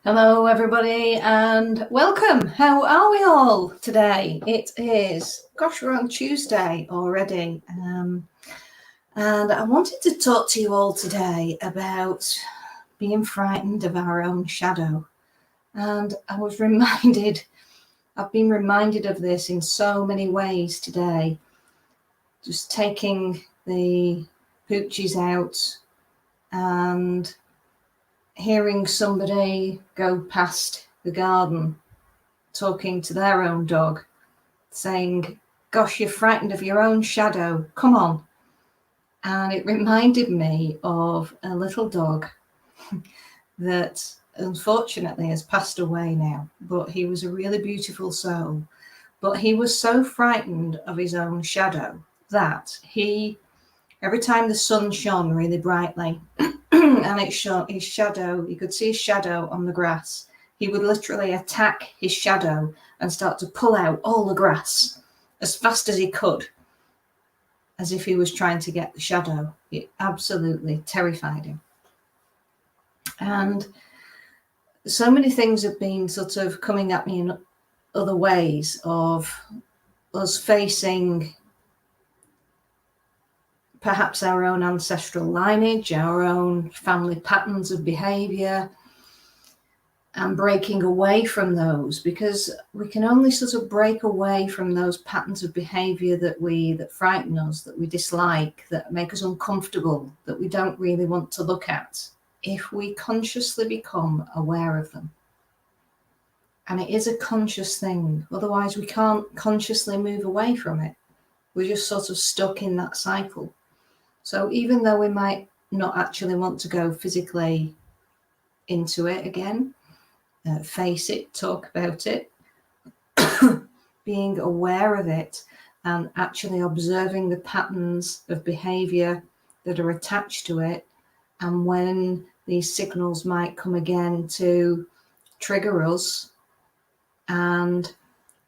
Hello, everybody, and welcome. How are we all today? It is, we're on Tuesday already. And I wanted to talk to you all today about being frightened of our own shadow. And I've been reminded of this in so many ways today. Just taking the poochies out and hearing somebody go past the garden talking to their own dog, saying, "Gosh, you're frightened of your own shadow, come on." And it reminded me of a little dog that unfortunately has passed away now, but he was a really beautiful soul. But he was so frightened of his own shadow that every time the sun shone really brightly, and it shone his shadow, you could see his shadow on the grass, he would literally attack his shadow and start to pull out all the grass as fast as he could, as if he was trying to get the shadow. It absolutely terrified him. And so many things have been sort of coming at me in other ways of us facing perhaps our own ancestral lineage, our own family patterns of behavior, and breaking away from those, because we can only sort of break away from those patterns of behavior that frighten us, that we dislike, that make us uncomfortable, that we don't really want to look at, if we consciously become aware of them. And it is a conscious thing, otherwise we can't consciously move away from it. We're just sort of stuck in that cycle. So even though we might not actually want to go physically into it again, face it, talk about it, being aware of it and actually observing the patterns of behavior that are attached to it, and when these signals might come again to trigger us. And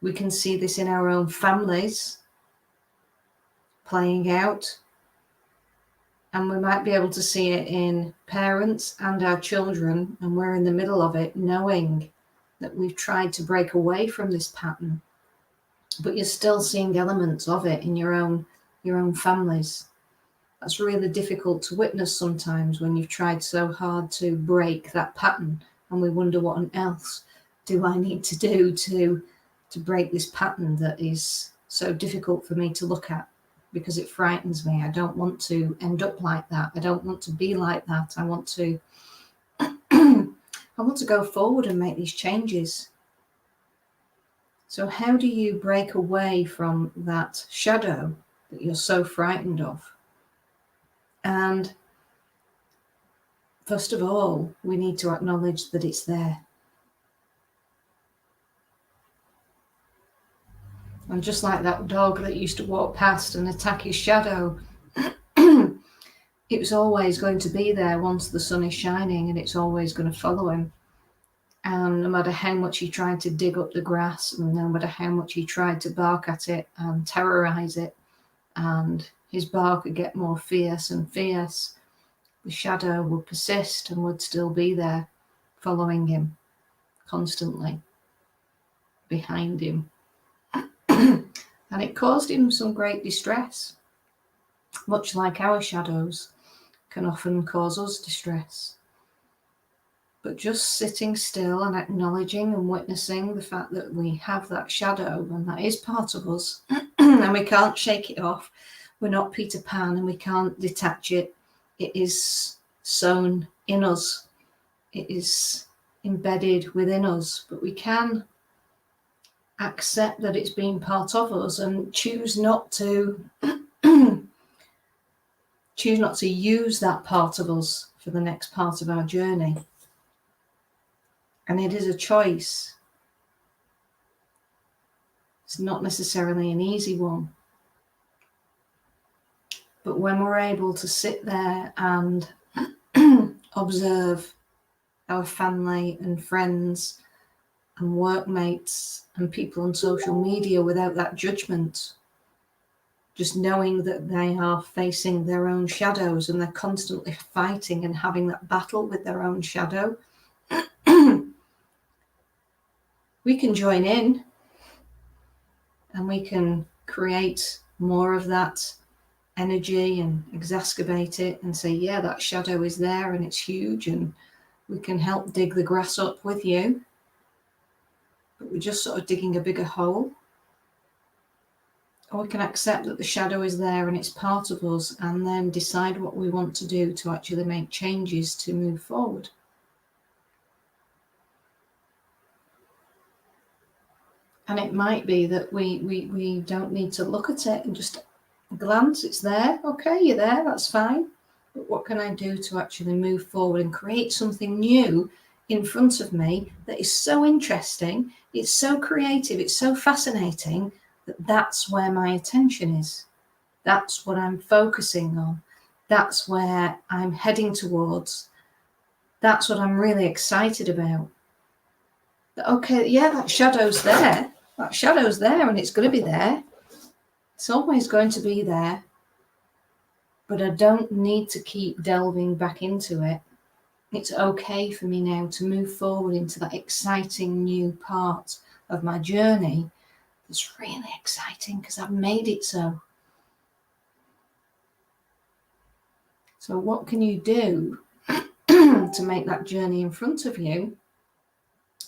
we can see this in our own families playing out. And we might be able to see it in parents and our children, and we're in the middle of it, knowing that we've tried to break away from this pattern, but you're still seeing elements of it in your own families. That's really difficult to witness sometimes when you've tried so hard to break that pattern, and we wonder, what on else do I need to do to break this pattern that is so difficult for me to look at? Because it frightens me. I don't want to end up like that. I don't want to be like that. I want to go forward and make these changes. So how do you break away from that shadow that you're so frightened of? And first of all, we need to acknowledge that it's there. And just like that dog that used to walk past and attack his shadow, it was always going to be there once the sun is shining, and it's always going to follow him. And no matter how much he tried to dig up the grass, and no matter how much he tried to bark at it and terrorize it, and his bark would get more fierce and fierce, the shadow would persist and would still be there, following him constantly, behind him. And it caused him some great distress, much like our shadows can often cause us distress. But just sitting still and acknowledging and witnessing the fact that we have that shadow, and that is part of us, and we can't shake it off. We're not Peter Pan, and we can't detach it. It is sown in us. It is embedded within us, but we can accept that it's been part of us and choose not to use that part of us for the next part of our journey. And it is a choice. It's not necessarily an easy one. But when we're able to sit there and observe our family and friends and workmates and people on social media without that judgment, just knowing that they are facing their own shadows and they're constantly fighting and having that battle with their own shadow, we can join in and we can create more of that energy and exacerbate it and say, yeah, that shadow is there and it's huge, and we can help dig the grass up with you, but we're just sort of digging a bigger hole. Or we can accept that the shadow is there and it's part of us, and then decide what we want to do to actually make changes to move forward. And it might be that we don't need to look at it and just glance. It's there. Okay, you're there. That's fine. But what can I do to actually move forward and create something new in front of me that is so interesting, it's so creative, it's so fascinating, that that's where my attention is. That's what I'm focusing on. That's where I'm heading towards. That's what I'm really excited about. Okay, yeah, that shadow's there. That shadow's there and it's going to be there. It's always going to be there. But I don't need to keep delving back into it. It's okay for me now to move forward into that exciting new part of my journey that's really exciting because I've made it so. So what can you do to make that journey in front of you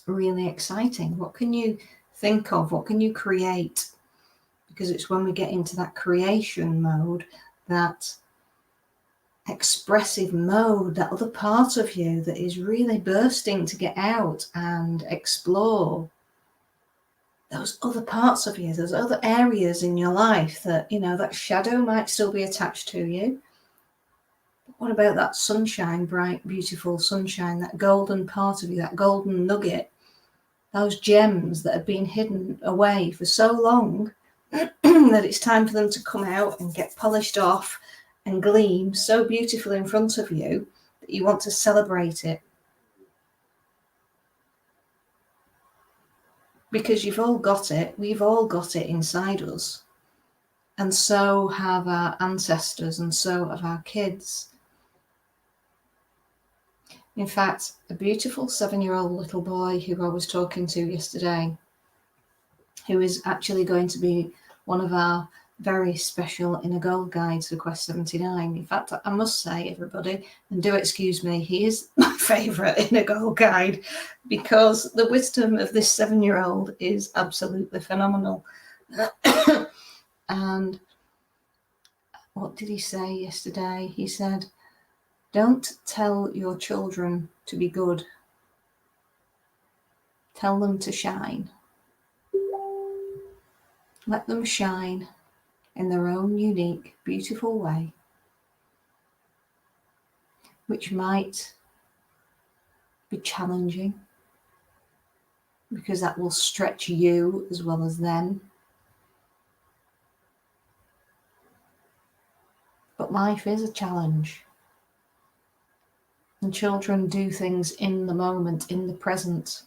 really exciting? What can you think of? What can you create? Because it's when we get into that creation mode, that expressive mode, that other part of you that is really bursting to get out and explore those other parts of you, those other areas in your life that, you know, that shadow might still be attached to you. But what about that sunshine, bright, beautiful sunshine, that golden part of you, that golden nugget, those gems that have been hidden away for so long that it's time for them to come out and get polished off and gleam so beautiful in front of you that you want to celebrate it. Because you've all got it, we've all got it inside us. And so have our ancestors, and so have our kids. In fact, a beautiful 7-year-old little boy who I was talking to yesterday, who is actually going to be one of our very special Inner Gold guides for Quest 79. In fact, I must say, everybody, and do excuse me, he is my favourite Inner Gold guide because the wisdom of this 7-year-old is absolutely phenomenal. And what did he say yesterday? He said, don't tell your children to be good. Tell them to shine. Let them shine in their own unique, beautiful way, which might be challenging because that will stretch you as well as them. But life is a challenge. And children do things in the moment, in the present,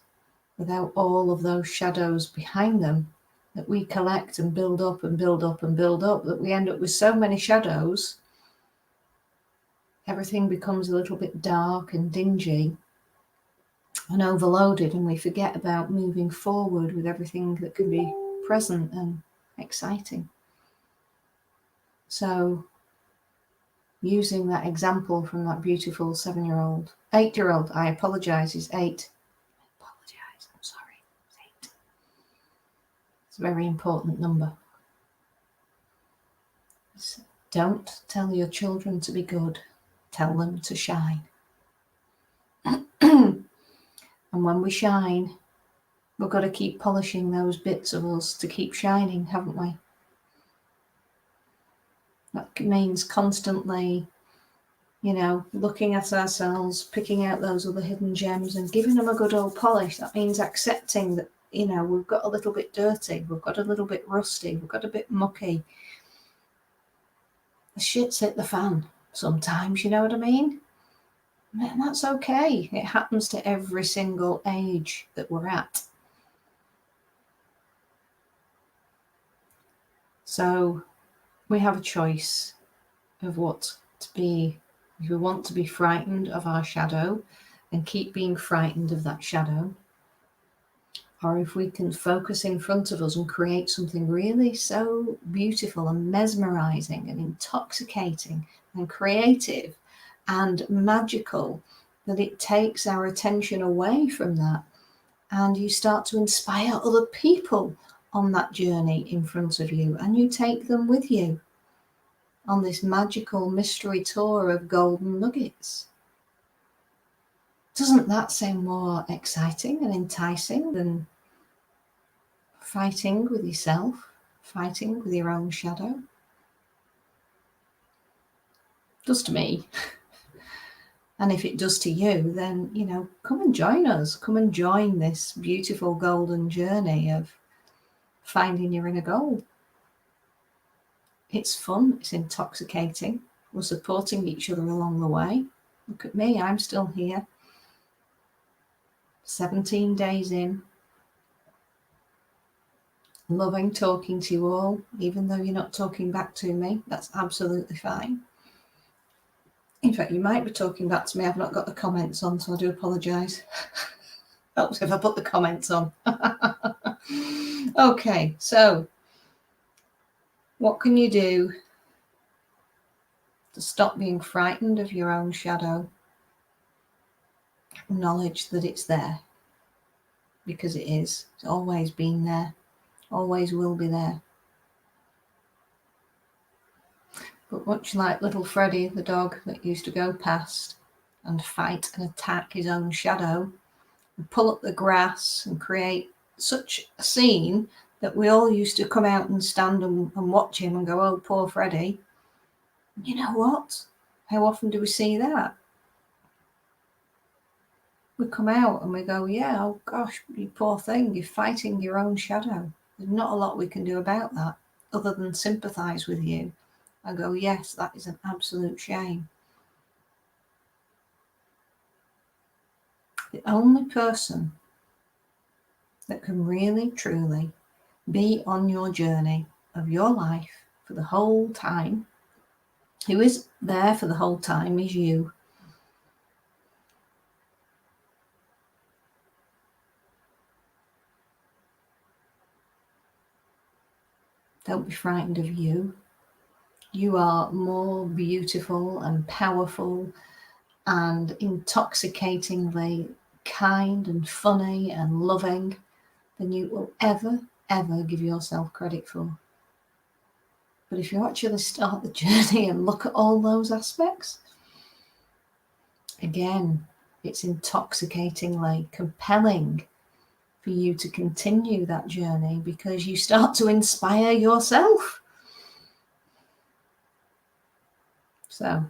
without all of those shadows behind them that we collect and build up and build up and build up, that we end up with so many shadows, everything becomes a little bit dark and dingy and overloaded, and we forget about moving forward with everything that can be present and exciting. So using that example from that beautiful 7-year-old, 8-year-old, I apologise, he's 8. I apologise, I'm sorry, it's 8. It's a very important number. So don't tell your children to be good, tell them to shine. And when we shine, we've got to keep polishing those bits of us to keep shining, haven't we? That means constantly, you know, looking at ourselves, picking out those other hidden gems and giving them a good old polish. That means accepting that, you know, we've got a little bit dirty, we've got a little bit rusty, we've got a bit mucky. The shit's hit the fan sometimes, you know what I mean? And that's okay. It happens to every single age that we're at. So we have a choice of what to be. If we want to be frightened of our shadow and keep being frightened of that shadow, or if we can focus in front of us and create something really so beautiful and mesmerizing and intoxicating and creative and magical that it takes our attention away from that, and you start to inspire other people on that journey in front of you, and you take them with you on this magical mystery tour of golden nuggets. Doesn't that sound more exciting and enticing than fighting with yourself, fighting with your own shadow? Does to me. And if it does to you, then, come and join us. Come and join this beautiful golden journey of finding your inner gold. It's fun. It's intoxicating. We're supporting each other along the way. Look at me. I'm still here. 17 days in. Loving talking to you all, even though you're not talking back to me. That's absolutely fine. In fact, you might be talking back to me. I've not got the comments on, so I do apologise. Helps if I put the comments on. Okay, so what can you do to stop being frightened of your own shadow? Acknowledge that it's there, because it is. It's always been there, always will be there. But much like little Freddy, the dog that used to go past and fight and attack his own shadow and pull up the grass and create such a scene that we all used to come out and stand and watch him and go, oh, poor Freddy. You know what? How often do we see that? We come out and we go, yeah, oh gosh, you poor thing, you're fighting your own shadow. There's not a lot we can do about that other than sympathise with you. I go, yes, that is an absolute shame. The only person that can really, truly be on your journey of your life for the whole time, who is there for the whole time, is you. Don't be frightened of you. You are more beautiful and powerful and intoxicatingly kind and funny and loving than you will ever give yourself credit for. But if you actually start the journey and look at all those aspects, again, it's intoxicatingly compelling for you to continue that journey, because you start to inspire yourself. So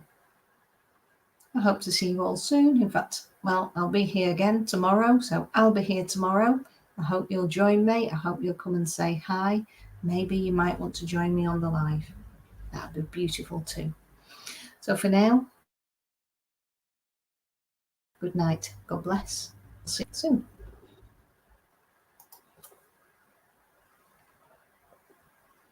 I hope to see you all soon. In fact, well, I'll be here again tomorrow. So I'll be here tomorrow. I hope you'll join me. I hope you'll come and say hi. Maybe you might want to join me on the live. That'd be beautiful too. So for now, good night. God bless. See you soon.